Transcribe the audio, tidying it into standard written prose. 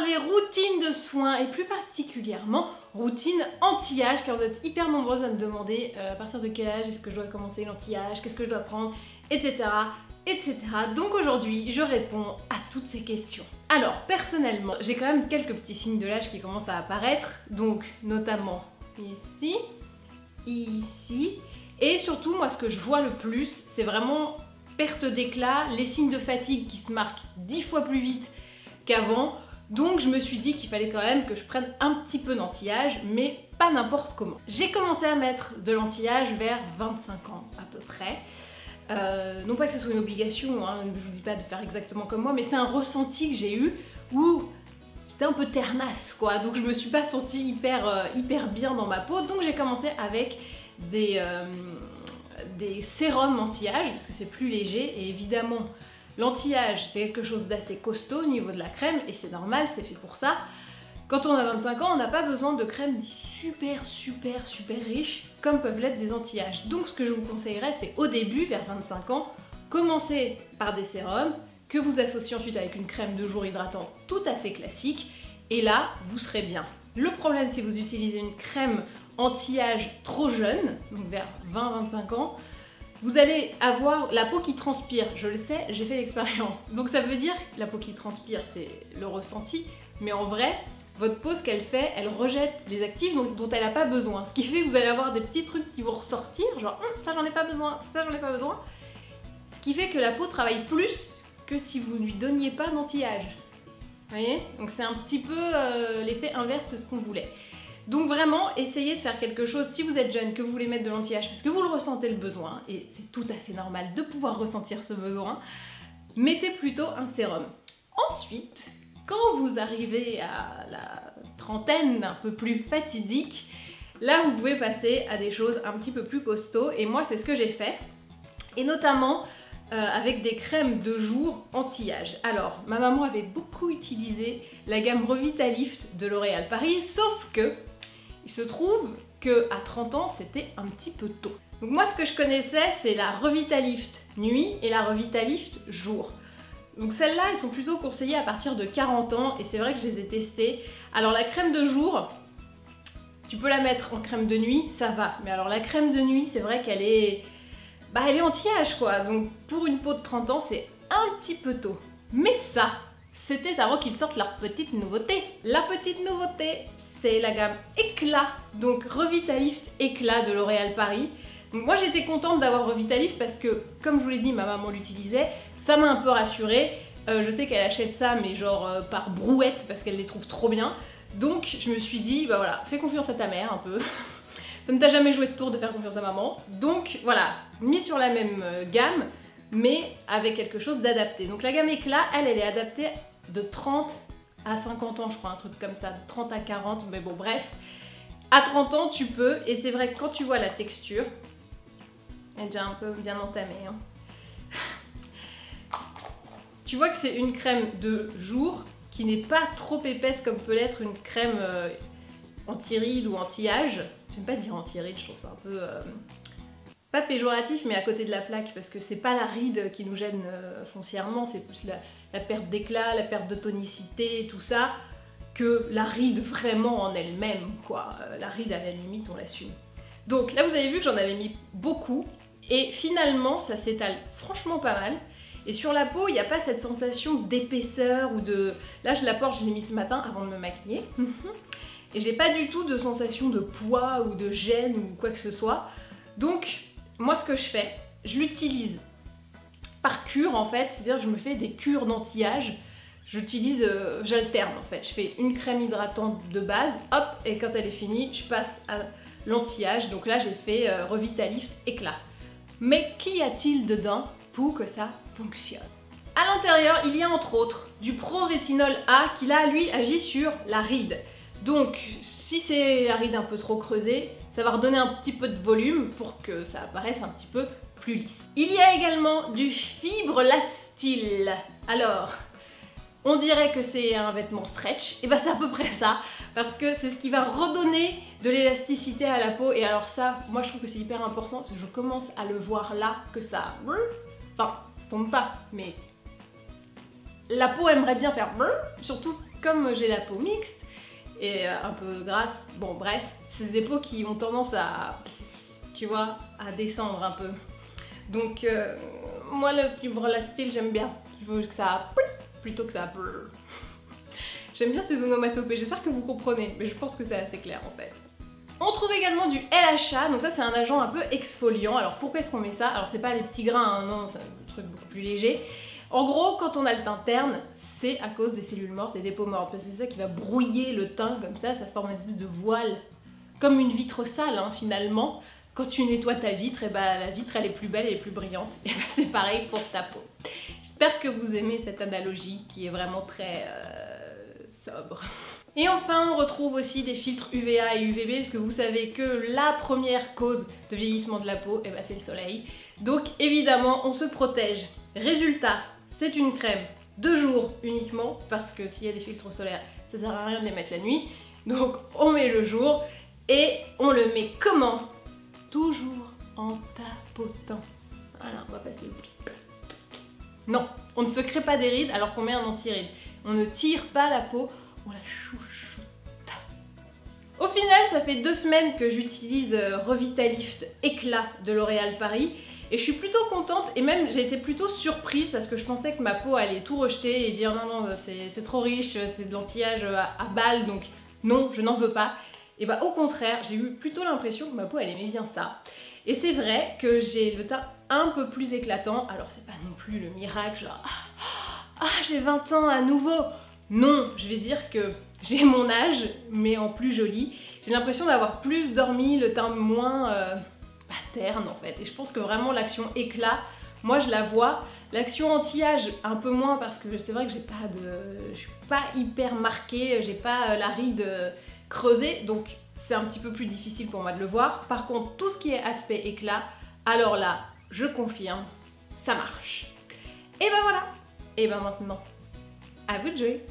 parler routine de soins et plus particulièrement routine anti-âge, car vous êtes hyper nombreuses à me demander à partir de quel âge est-ce que je dois commencer l'anti-âge, qu'est-ce que je dois prendre, etc. etc. Donc aujourd'hui, je réponds à toutes ces questions. Alors, personnellement, j'ai quand même quelques petits signes de l'âge qui commencent à apparaître, donc notamment ici, ici, et surtout, moi, ce que je vois le plus, c'est vraiment perte d'éclat, les signes de fatigue qui se marquent 10 fois plus vite qu'avant. Donc je me suis dit qu'il fallait quand même que je prenne un petit peu d'anti-âge, mais pas n'importe comment. J'ai commencé à mettre de l'anti-âge vers 25 ans à peu près. Non pas que ce soit une obligation, hein, je vous dis pas de faire exactement comme moi, mais c'est un ressenti que j'ai eu où j'étais un peu ternasse quoi, donc je me suis pas sentie hyper bien dans ma peau, donc j'ai commencé avec des sérums anti-âge, parce que c'est plus léger, et évidemment l'anti-âge, c'est quelque chose d'assez costaud au niveau de la crème, et c'est normal, c'est fait pour ça. Quand on a 25 ans, on n'a pas besoin de crème super riche, comme peuvent l'être des anti-âge. Donc ce que je vous conseillerais, c'est au début, vers 25 ans, commencer par des sérums, que vous associez ensuite avec une crème de jour hydratante tout à fait classique, et là, vous serez bien. Le problème, si vous utilisez une crème anti-âge trop jeune, donc vers 20-25 ans, vous allez avoir la peau qui transpire, je le sais, j'ai fait l'expérience. Donc ça veut dire que la peau qui transpire, c'est le ressenti, mais en vrai, votre peau, ce qu'elle fait, elle rejette les actifs dont elle n'a pas besoin. Ce qui fait que vous allez avoir des petits trucs qui vont ressortir, genre ça j'en ai pas besoin, ça j'en ai pas besoin. Ce qui fait que la peau travaille plus que si vous ne lui donniez pas d'anti-âge. Vous voyez? Donc c'est un petit peu l'effet inverse que ce qu'on voulait. Donc vraiment, essayez de faire quelque chose, si vous êtes jeune, que vous voulez mettre de l'anti-âge, parce que vous le ressentez le besoin, et c'est tout à fait normal de pouvoir ressentir ce besoin, mettez plutôt un sérum. Ensuite, quand vous arrivez à la trentaine, un peu plus fatidique, là vous pouvez passer à des choses un petit peu plus costauds, et moi c'est ce que j'ai fait, et notamment avec des crèmes de jour anti-âge. Alors, ma maman avait beaucoup utilisé la gamme Revitalift de L'Oréal Paris, sauf que il se trouve qu'à 30 ans, c'était un petit peu tôt. Donc moi, ce que je connaissais, c'est la Revitalift nuit et la Revitalift jour. Donc celles-là, elles sont plutôt conseillées à partir de 40 ans, et c'est vrai que je les ai testées. Alors la crème de jour, tu peux la mettre en crème de nuit, ça va. Mais alors la crème de nuit, c'est vrai qu'elle est... elle est anti-âge quoi, donc pour une peau de 30 ans, c'est un petit peu tôt. Mais ça, c'était avant qu'ils sortent leur petite nouveauté. La petite nouveauté, c'est la gamme Éclat, donc Revitalift Éclat de L'Oréal Paris. Donc moi j'étais contente d'avoir Revitalift parce que, comme je vous l'ai dit, ma maman l'utilisait, ça m'a un peu rassurée. Je sais qu'elle achète ça, mais genre par brouette, parce qu'elle les trouve trop bien. Donc je me suis dit, bah voilà, fais confiance à ta mère un peu. Ça ne t'a jamais joué de tour de faire confiance à maman. Donc voilà, mis sur la même gamme, mais avec quelque chose d'adapté. Donc la gamme Éclat, elle est adaptée de 30 à 50 ans, je crois, un truc comme ça, de 30 à 40, mais bon bref. À 30 ans, tu peux, et c'est vrai que quand tu vois la texture, elle est déjà un peu bien entamée, hein. Tu vois que c'est une crème de jour qui n'est pas trop épaisse comme peut l'être une crème anti-rides ou anti-âge. J'aime pas dire anti-rides, je trouve ça un peu... pas péjoratif, mais à côté de la plaque, parce que c'est pas la ride qui nous gêne foncièrement, c'est plus la perte d'éclat, la perte de tonicité, tout ça, que la ride vraiment en elle-même, quoi. La ride, à la limite, on l'assume. Donc là, vous avez vu que j'en avais mis beaucoup, et finalement, ça s'étale franchement pas mal. Et sur la peau, il n'y a pas cette sensation d'épaisseur ou de... Là, je la porte, je l'ai mis ce matin avant de me maquiller. Et j'ai pas du tout de sensation de poids ou de gêne ou quoi que ce soit. Donc, moi, ce que je fais, je l'utilise par cure en fait. C'est-à-dire que je me fais des cures d'anti-âge. J'alterne en fait. Je fais une crème hydratante de base, hop, et quand elle est finie, je passe à l'anti-âge. Donc là, j'ai fait Revitalift Éclat. Mais qu'y a-t-il dedans pour que ça fonctionne? À l'intérieur, il y a entre autres du Pro-Rétinol A qui là, lui, agit sur la ride. Donc, si c'est la ride un peu trop creusée, ça va redonner un petit peu de volume pour que ça apparaisse un petit peu plus lisse. Il y a également du Fibrelastyle. Alors, on dirait que c'est un vêtement stretch, et bah c'est à peu près ça, parce que c'est ce qui va redonner de l'élasticité à la peau, et alors ça, moi je trouve que c'est hyper important, parce que je commence à le voir là, que ça... Enfin, tombe pas, mais la peau aimerait bien faire brrr, surtout comme j'ai la peau mixte et un peu grasse. Bon bref, c'est des peaux qui ont tendance à, tu vois, à descendre un peu. Donc moi le fibroelastique j'aime bien. Je veux que ça plutôt que ça brrr. J'aime bien ces onomatopées, j'espère que vous comprenez, mais je pense que c'est assez clair en fait. On trouve également du LHA, donc ça c'est un agent un peu exfoliant. Alors pourquoi est-ce qu'on met ça? Alors c'est pas les petits grains, hein, non, c'est un truc beaucoup plus léger. En gros, quand on a le teint terne, c'est à cause des cellules mortes et des peaux mortes. C'est ça qui va brouiller le teint comme ça forme une espèce de voile. Comme une vitre sale hein, finalement. Quand tu nettoies ta vitre, et bah, la vitre elle est plus belle et plus brillante. Et bah, c'est pareil pour ta peau. J'espère que vous aimez cette analogie qui est vraiment très sobre. Et enfin, on retrouve aussi des filtres UVA et UVB, parce que vous savez que la première cause de vieillissement de la peau, eh ben, c'est le soleil. Donc évidemment, on se protège. Résultat, c'est une crème 2 jours uniquement, parce que s'il y a des filtres solaires, ça sert à rien de les mettre la nuit. Donc on met le jour, et on le met comment? Toujours en tapotant. Voilà, on va passer au... Non, on ne se crée pas des rides alors qu'on met un anti-rides. On ne tire pas la peau, on la chouchoute. Au final, ça fait 2 semaines que j'utilise Revitalift Éclat de L'Oréal Paris. Et je suis plutôt contente, et même j'ai été plutôt surprise parce que je pensais que ma peau allait tout rejeter et dire non, c'est trop riche, c'est de l'anti-âge à balles, donc non, je n'en veux pas. Et bah au contraire, j'ai eu plutôt l'impression que ma peau elle aimait bien ça. Et c'est vrai que j'ai le teint un peu plus éclatant, alors c'est pas non plus le miracle, genre j'ai 20 ans à nouveau. Non, je vais dire que j'ai mon âge, mais en plus joli. J'ai l'impression d'avoir plus dormi, le teint moins terne en fait. Et je pense que vraiment l'action éclat, moi je la vois. L'action anti-âge, un peu moins parce que c'est vrai que je suis pas hyper marquée, j'ai pas la ride creusée, donc c'est un petit peu plus difficile pour moi de le voir. Par contre, tout ce qui est aspect éclat, alors là, je confirme, ça marche. Et ben voilà. Et ben maintenant, à vous de jouer.